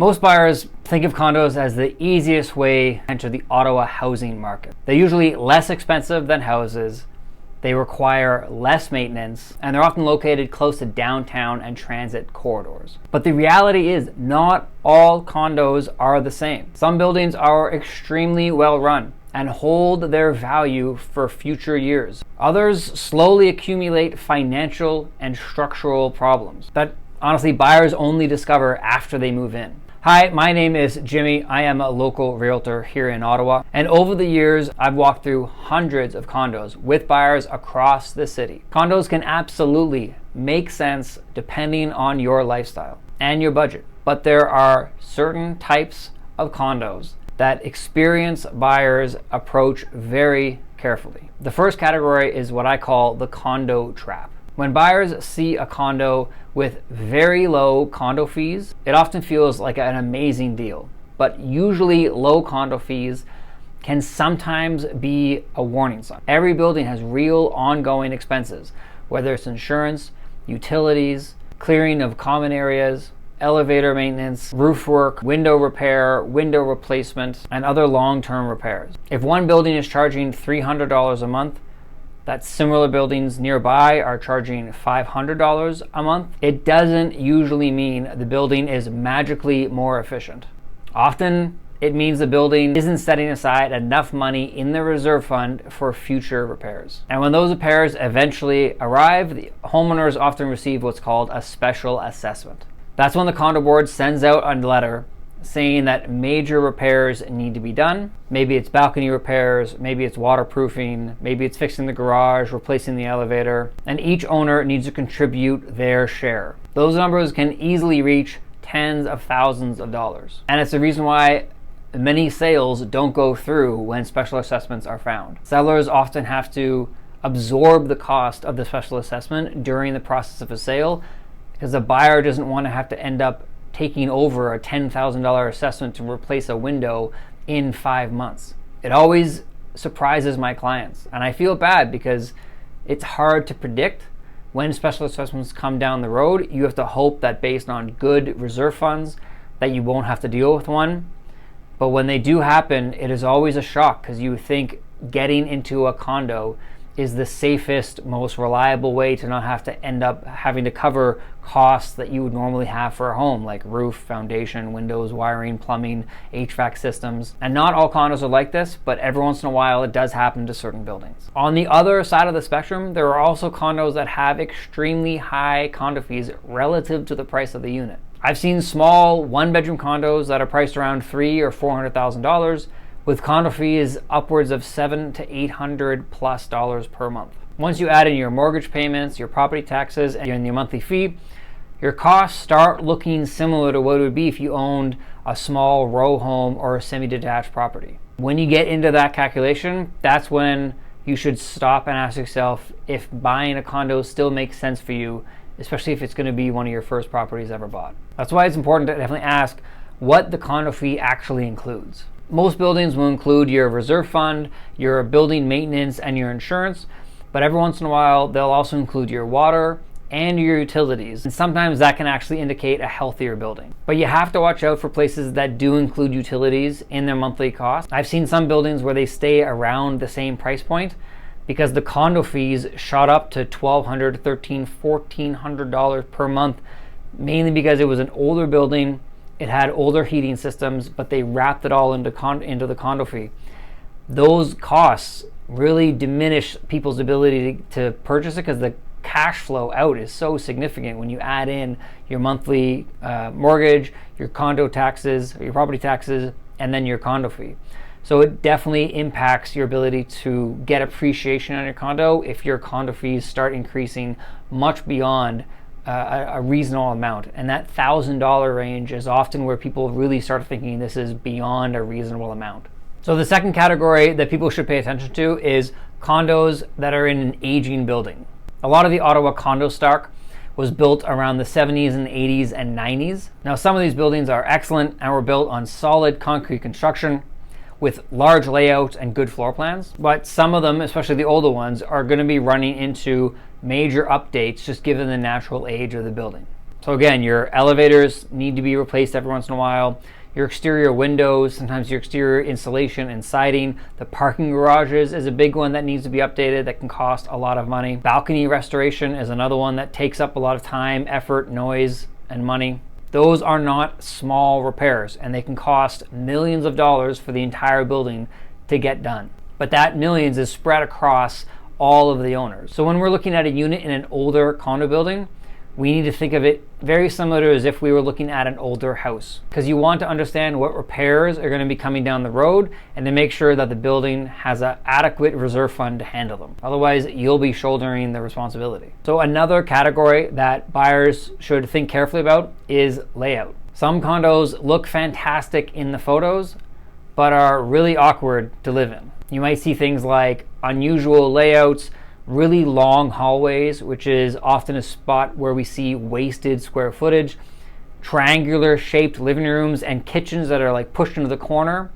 Most buyers think of condos as the easiest way to enter the Ottawa housing market. They're usually less expensive than houses, they require less maintenance, and they're often located close to downtown and transit corridors. But the reality is, not all condos are the same. Some buildings are extremely well run and hold their value for future years. Others slowly accumulate financial and structural problems that honestly buyers only discover after they move in. Hi, my name is Jimmy. I am a local realtor here in Ottawa, and over the years I've walked through hundreds of condos with buyers across the city. Condos can absolutely make sense depending on your lifestyle and your budget, but there are certain types of condos that experienced buyers approach very carefully. The first category is what I call the condo trap. When buyers see a condo with very low condo fees, it often feels like an amazing deal. But usually low condo fees can sometimes be a warning sign. Every building has real ongoing expenses, whether it's insurance, utilities, clearing of common areas, elevator maintenance, roof work, window repair, window replacement, and other long-term repairs. If one building is charging $300 a month, that similar buildings nearby are charging $500 a month, it doesn't usually mean the building is magically more efficient. Often, it means the building isn't setting aside enough money in the reserve fund for future repairs. And when those repairs eventually arrive, the homeowners often receive what's called a special assessment. That's when the condo board sends out a letter saying that major repairs need to be done. Maybe it's balcony repairs, maybe it's waterproofing, maybe it's fixing the garage, replacing the elevator, and each owner needs to contribute their share. Those numbers can easily reach tens of thousands of dollars. And it's the reason why many sales don't go through when special assessments are found. Sellers often have to absorb the cost of the special assessment during the process of a sale because the buyer doesn't want to have to end up taking over a $10,000 assessment to replace a window in 5 months. It always surprises my clients, and I feel bad because it's hard to predict when special assessments come down the road. You have to hope that based on good reserve funds that you won't have to deal with one. But when they do happen, it is always a shock because you think getting into a condo is the safest, most reliable way to not have to end up having to cover costs that you would normally have for a home, like roof, foundation, windows, wiring, plumbing, HVAC systems. And not all condos are like this, but every once in a while it does happen to certain buildings. On the other side of the spectrum, there are also condos that have extremely high condo fees relative to the price of the unit. I've seen small one-bedroom condos that are priced around $300,000 or $400,000 with condo fees upwards of $700 to $800+ per month. Once you add in your mortgage payments, your property taxes, and your monthly fee, your costs start looking similar to what it would be if you owned a small row home or a semi-detached property. When you get into that calculation, that's when you should stop and ask yourself if buying a condo still makes sense for you, especially if it's going to be one of your first properties ever bought. That's why it's important to definitely ask what the condo fee actually includes. Most buildings will include your reserve fund, your building maintenance, and your insurance, but every once in a while they'll also include your water and your utilities, and sometimes that can actually indicate a healthier building. But you have to watch out for places that do include utilities in their monthly cost. I've seen some buildings where they stay around the same price point because the condo fees shot up to $1,200, $1,300, $1,400 per month, mainly because it was an older building. It had older heating systems, but they wrapped it all into the condo fee. Those costs really diminish people's ability to purchase it because the cash flow out is so significant when you add in your monthly mortgage, your condo taxes, your property taxes, and then your condo fee. So it definitely impacts your ability to get appreciation on your condo if your condo fees start increasing much beyond a reasonable amount. And that $1,000 range is often where people really start thinking this is beyond a reasonable amount. So the second category that people should pay attention to is condos that are in an aging building. A lot of the Ottawa condo stock was built around the 70s and 80s and 90s. Now some of these buildings are excellent and were built on solid concrete construction with large layouts and good floor plans, but some of them, especially the older ones, are going to be running into major updates just given the natural age of the building. So again, your elevators need to be replaced every once in a while. Your exterior windows, sometimes your exterior insulation and siding. The parking garages is a big one that needs to be updated that can cost a lot of money. Balcony restoration is another one that takes up a lot of time, effort, noise, and money. Those are not small repairs, and they can cost millions of dollars for the entire building to get done. But that millions is spread across all of the owners. So when we're looking at a unit in an older condo building, we need to think of it very similar to as if we were looking at an older house, because you want to understand what repairs are going to be coming down the road and to make sure that the building has an adequate reserve fund to handle them. Otherwise, you'll be shouldering the responsibility. So another category that buyers should think carefully about is layout. Some condos look fantastic in the photos, but are really awkward to live in. You might see things like unusual layouts, really long hallways, which is often a spot where we see wasted square footage, triangular shaped living rooms and kitchens that are like pushed into the corner,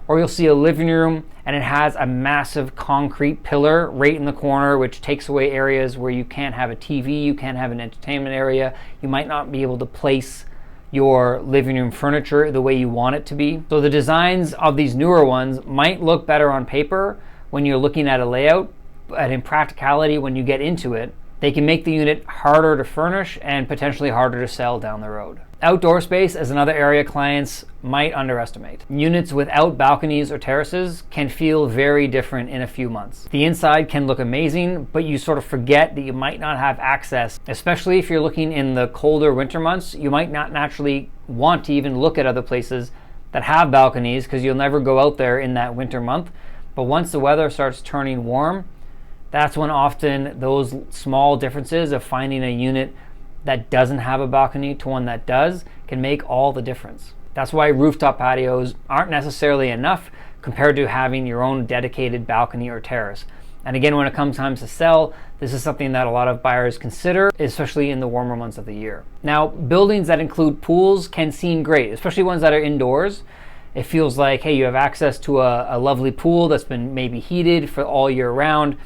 or you'll see a living room and it has a massive concrete pillar right in the corner, which takes away areas where you can't have a TV, you can't have an entertainment area, you might not be able to place your living room furniture the way you want it to be. So the designs of these newer ones might look better on paper when you're looking at a layout, but in practicality, when you get into it, they can make the unit harder to furnish and potentially harder to sell down the road. Outdoor space is another area clients might underestimate. Units without balconies or terraces can feel very different in a few months. The inside can look amazing, but you sort of forget that you might not have access, especially if you're looking in the colder winter months. You might not naturally want to even look at other places that have balconies because you'll never go out there in that winter month. But once the weather starts turning warm, that's when often those small differences of finding a unit that doesn't have a balcony to one that does can make all the difference. That's why rooftop patios aren't necessarily enough compared to having your own dedicated balcony or terrace. And again, when it comes time to sell, this is something that a lot of buyers consider, especially in the warmer months of the year. Now, buildings that include pools can seem great, especially ones that are indoors. It feels like, hey, you have access to a lovely pool that's been maybe heated for all year round.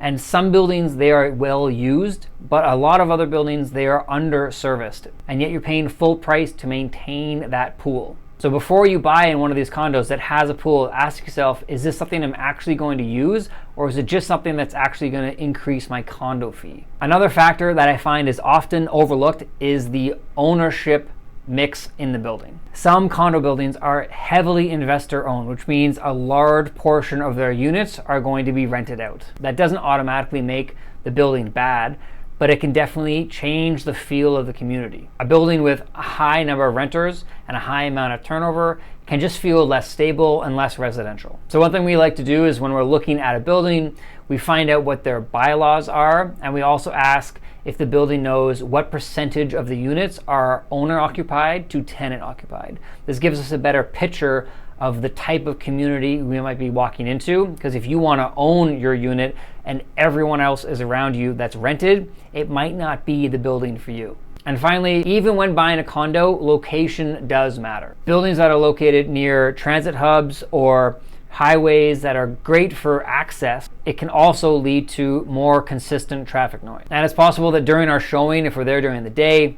And some buildings, they are well used, but a lot of other buildings, they are under-serviced. And yet you're paying full price to maintain that pool. So before you buy in one of these condos that has a pool, ask yourself, is this something I'm actually going to use? Or is it just something that's actually going to increase my condo fee? Another factor that I find is often overlooked is the ownership mix in the building. Some condo buildings are heavily investor owned, which means a large portion of their units are going to be rented out. That doesn't automatically make the building bad, but it can definitely change the feel of the community. A building with a high number of renters and a high amount of turnover can just feel less stable and less residential. So one thing we like to do is when we're looking at a building, we find out what their bylaws are, and we also ask if the building knows what percentage of the units are owner occupied to tenant occupied. This gives us a better picture of the type of community we might be walking into, because if you want to own your unit and everyone else is around you that's rented, it might not be the building for you. And finally, even when buying a condo, location does matter. Buildings that are located near transit hubs or highways that are great for access, it can also lead to more consistent traffic noise. And it's possible that during our showing, if we're there during the day,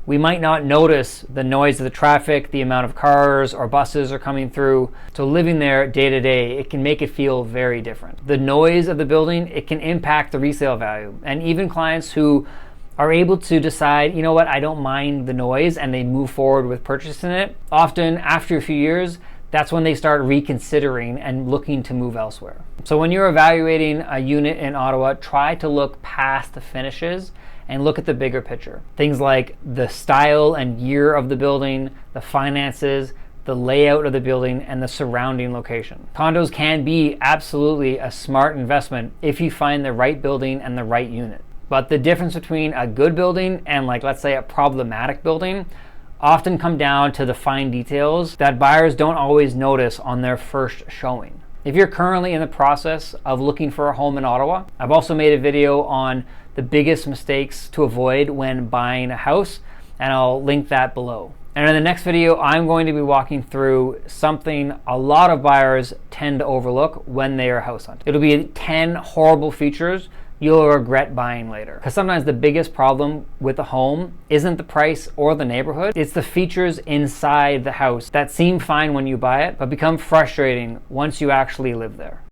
we might not notice the noise of the traffic, the amount of cars or buses are coming through. So living there day to day, it can make it feel very different. The noise of the building, it can impact the resale value. And even clients who are able to decide, you know what, I don't mind the noise, and they move forward with purchasing it, often after a few years, that's when they start reconsidering and looking to move elsewhere. So when you're evaluating a unit in Ottawa, try to look past the finishes and look at the bigger picture. Things like the style and year of the building, the finances, the layout of the building, and the surrounding location. Condos can be absolutely a smart investment if you find the right building and the right unit. But the difference between a good building and, like, let's say a problematic building often come down to the fine details that buyers don't always notice on their first showing. If you're currently in the process of looking for a home in Ottawa, I've also made a video on the biggest mistakes to avoid when buying a house, and I'll link that below. And in the next video, I'm going to be walking through something a lot of buyers tend to overlook when they are house hunting. It'll be 10 horrible features you'll regret buying later. Because sometimes the biggest problem with a home isn't the price or the neighborhood, it's the features inside the house that seem fine when you buy it, but become frustrating once you actually live there.